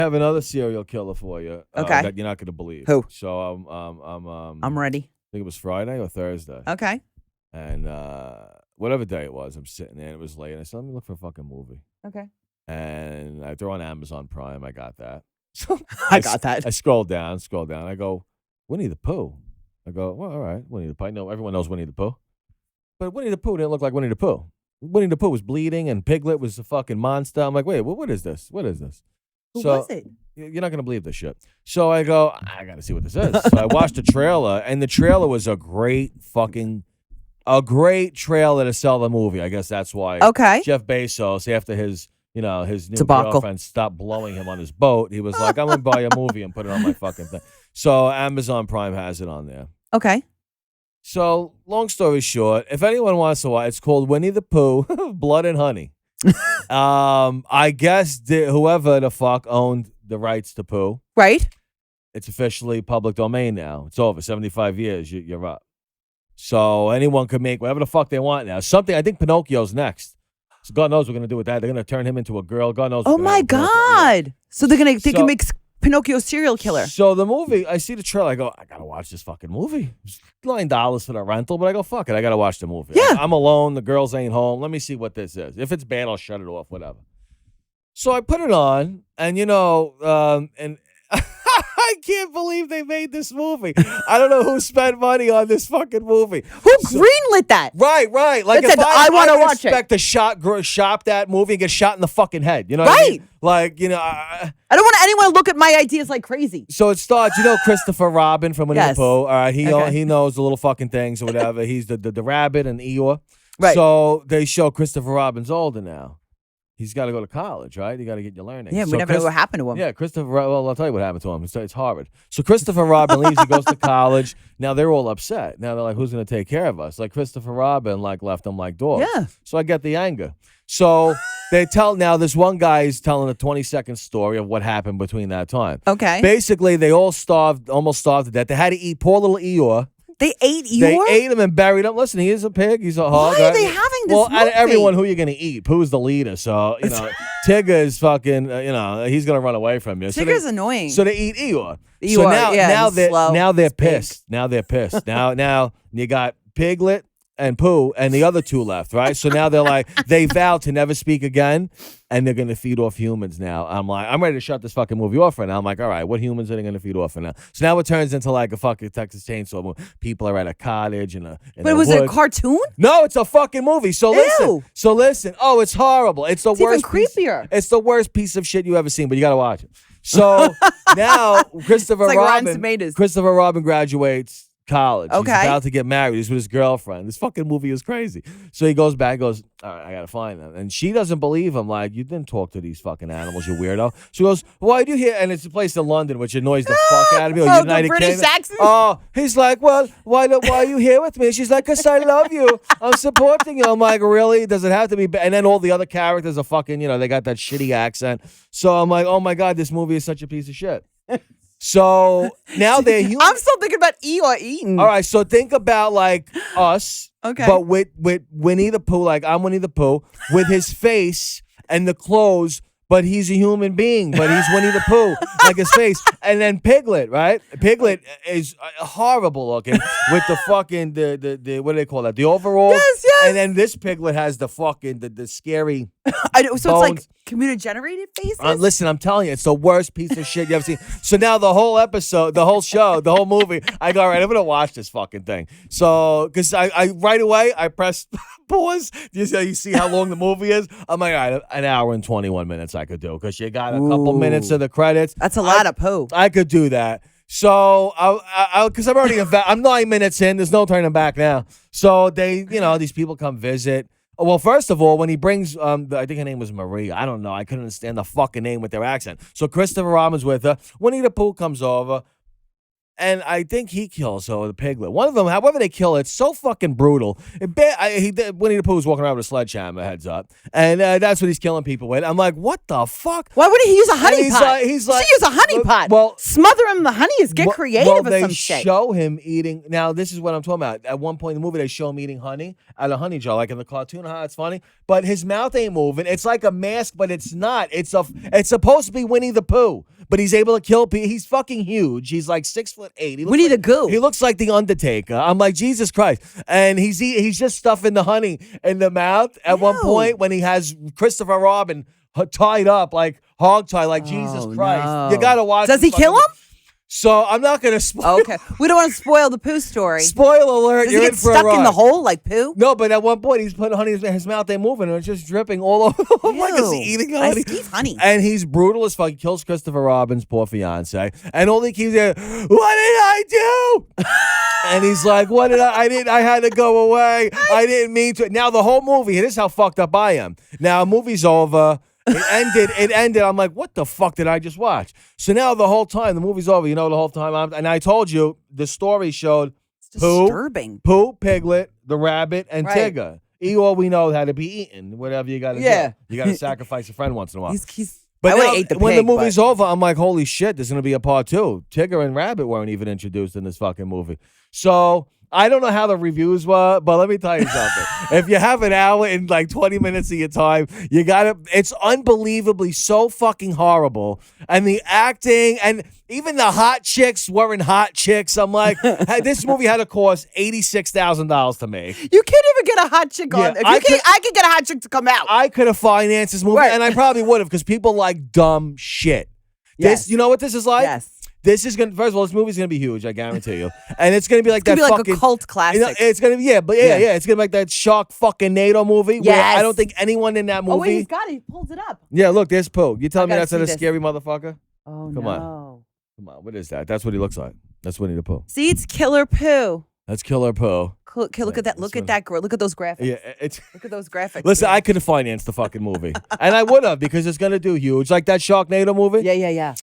I have another serial killer for you. Okay. That you're not going to believe. Who? So I'm ready. I think it was Friday or Thursday. Okay. And whatever day it was, I'm sitting there and it was late. And I said, let me look for a fucking movie. Okay. And I throw on Amazon Prime. I got that. So I got that. I scroll down. I go, Winnie the Pooh. I go, well, all right, Winnie the Pooh. I know everyone knows Winnie the Pooh. But Winnie the Pooh didn't look like Winnie the Pooh. Winnie the Pooh was bleeding and Piglet was a fucking monster. I'm like, wait, what is this? What is this? Who was it? You're not going to believe this shit. So I go, I got to see what this is. So I watched the trailer, and the trailer was a great trailer to sell the movie. I guess that's why Jeff Bezos, after his new debacle. girlfriend stopped blowing him on his boat, he was like, I'm going to buy a movie and put it on my fucking thing. So Amazon Prime has it on there. Okay. So long story short, if anyone wants to watch, it's called Winnie the Pooh, Blood and Honey. I guess whoever the fuck owned the rights to Pooh. Right. It's officially public domain now. It's over. 75 years, you're up. So anyone can make whatever the fuck they want now. I think Pinocchio's next. So God knows what we're going to do with that. They're going to turn him into a girl. God knows. Oh my God. Yeah. So they can make Pinocchio serial killer. So the movie, I see the trailer. I go, I got to watch this fucking movie. It's $9 for the rental, but I go, fuck it. I got to watch the movie. Yeah. I'm alone. The girls ain't home. Let me see what this is. If it's bad, I'll shut it off, whatever. So I put it on, and and I can't believe they made this movie. I don't know who spent money on this fucking movie. Who greenlit that? Right. Like if I want to watch it. Expect to shop that movie and get shot in the fucking head. You know right. what I mean? Like, I don't want anyone to look at my ideas like crazy. So it starts, Christopher Robin from Winnie the Pooh. All right, he knows the little fucking things or whatever. He's the rabbit and Eeyore. Right. So they show Christopher Robin's older now. He's got to go to college, right? You got to get your learning. Yeah, we never know what happened to him. Yeah, well, I'll tell you what happened to him. It's horrid. So Christopher Robin leaves. He goes to college. Now they're all upset. Now they're like, who's going to take care of us? Like Christopher Robin left them like dogs. Yeah. So I get the anger. So now this one guy is telling a 20-second story of what happened between that time. Okay. Basically, they all almost starved to death. They had to eat poor little Eeyore. They ate Eeyore? They ate him and buried him. Listen, he is a pig. He's a hog. Why are they having this movie? Out of everyone, who are you going to eat? Pooh's the leader. So, Tigger is fucking, he's going to run away from you. Tigger's annoying. So they eat Eeyore. So now they're pissed. Now they're pissed. Now you got Piglet and Pooh and the other two left, right? So now they're like, they vow to never speak again, and they're going to feed off humans now. I'm like, I'm ready to shut this fucking movie off right now. I'm like, all right, what humans are they going to feed off right now? So now it turns into like a fucking Texas Chainsaw movie. People are at a cottage in But was it a cartoon? No, it's a fucking movie. So listen. Oh, it's horrible. It's the worst. Even creepier. It's the worst piece of shit you ever seen, but you got to watch it. So now Christopher Robin graduates college. Okay. He's about to get married. He's with his girlfriend. This fucking movie is crazy. So he goes back, goes, all right, I got to find them. And she doesn't believe him. Like, you didn't talk to these fucking animals, you weirdo. She goes, why do you hear? And it's a place in London, which annoys the fuck out of me. Or United British accent? Oh, he's like, well, why are you here with me? She's like, because I love you. I'm supporting you. I'm like, really? Does it have to be? And then all the other characters are fucking, they got that shitty accent. So I'm like, oh my God, this movie is such a piece of shit. So now they're human. I'm still thinking about Eeyore eating. All right, so think about like us, but with Winnie the Pooh, like I'm Winnie the Pooh, with his face and the clothes, but he's a human being, but he's Winnie the Pooh, like his face. And then Piglet, right? Piglet is horrible looking with the fucking, the what do they call that? The overalls. Yes. And then this Piglet has the fucking, the scary I know, so bones. it's like computer-generated faces? Listen, I'm telling you, it's the worst piece of shit you ever seen. So now the whole episode, the whole show, the whole movie, I go, all right, I'm going to watch this fucking thing. So, because I right away, I pressed pause. You see how long the movie is? I'm like, all right, an hour and 21 minutes I could do, because you got a couple minutes of the credits. That's a lot of Pooh. I could do that. So, because I'm already, I'm 9 minutes in. There's no turning back now. So they, these people come visit. Well, first of all, when he brings, I think her name was Marie. I don't know. I couldn't understand the fucking name with their accent. So Christopher Robin's with her. Winnie the Pooh comes over. and I think he kills the piglet. One of them, however they kill it, it's so fucking brutal. Winnie the Pooh's walking around with a sledgehammer, heads up, and that's what he's killing people with. I'm like, what the fuck? Why wouldn't he use a honey pot? He's like, use a honey pot. Well, smother him in the honey is get creative or some shit. They show him eating. Now, this is what I'm talking about. At one point in the movie, they show him eating honey out of honey jar, like in the cartoon. How it's funny, but his mouth ain't moving. It's like a mask, but it's not. It's supposed to be Winnie the Pooh, but he's able to kill people. He's fucking huge. He's like 6'8". Winnie the Goo. He looks like the Undertaker. I'm like, Jesus Christ. And he's just stuffing the honey in the mouth at one point when he has Christopher Robin tied up, like hog tied, like Jesus Christ. No. You gotta watch. Does he kill him? So I'm not gonna spoil. Okay, we don't want to spoil the Pooh story. Spoiler alert! Does he get stuck in the hole like Pooh? No, but at one point he's putting honey in his mouth, ain't moving, and it's just dripping all over. I'm like, is he eating honey? honey. And he's brutal as fuck. He kills Christopher Robin's poor fiance, and all he keeps saying, "What did I do?" And he's like, "What did I had to go away. I didn't mean to." Now the whole movie. This is how fucked up I am. Now movie's over. It ended. I'm like, what the fuck did I just watch? So now the whole time, the movie's over. The whole time. And I told you, the story showed disturbing. Pooh, Piglet, the rabbit, and Tigger. All we know how to be eaten. Whatever you got to do. You got to sacrifice a friend once in a while. But I ate the pig, when the movie's over, I'm like, holy shit, there's going to be a part 2. Tigger and Rabbit weren't even introduced in this fucking movie. So I don't know how the reviews were, but let me tell you something. If you have an hour and like 20 minutes of your time, you gotta, it's unbelievably so fucking horrible. And the acting and even the hot chicks weren't hot chicks. I'm like, hey, this movie had to cost $86,000 to make. You can't even get a hot chick on. I could get a hot chick to come out. I could have financed this movie, and I probably would have, because people like dumb shit. Yes. You know what this is like? Yes. This is gonna. First of all, this movie's gonna be huge. I guarantee you, and it's gonna be like it's that. Like a cult classic. It's gonna be It's gonna be like that shark fucking NATO movie. Yes. Where I don't think anyone in that movie. Oh wait, he's got it. He pulls it up. Yeah, look, there's Pooh. You telling me that's not a scary motherfucker? Oh Come on. What is that? That's what he looks like. That's Winnie the Pooh. See, it's Killer Pooh. That's Killer Pooh. Okay, look at that. Look at that girl. Look at those graphics. Yeah, look at those graphics. Listen, I could have financed the fucking movie, and I would have, because it's gonna do huge, like that Sharknado movie. Yeah.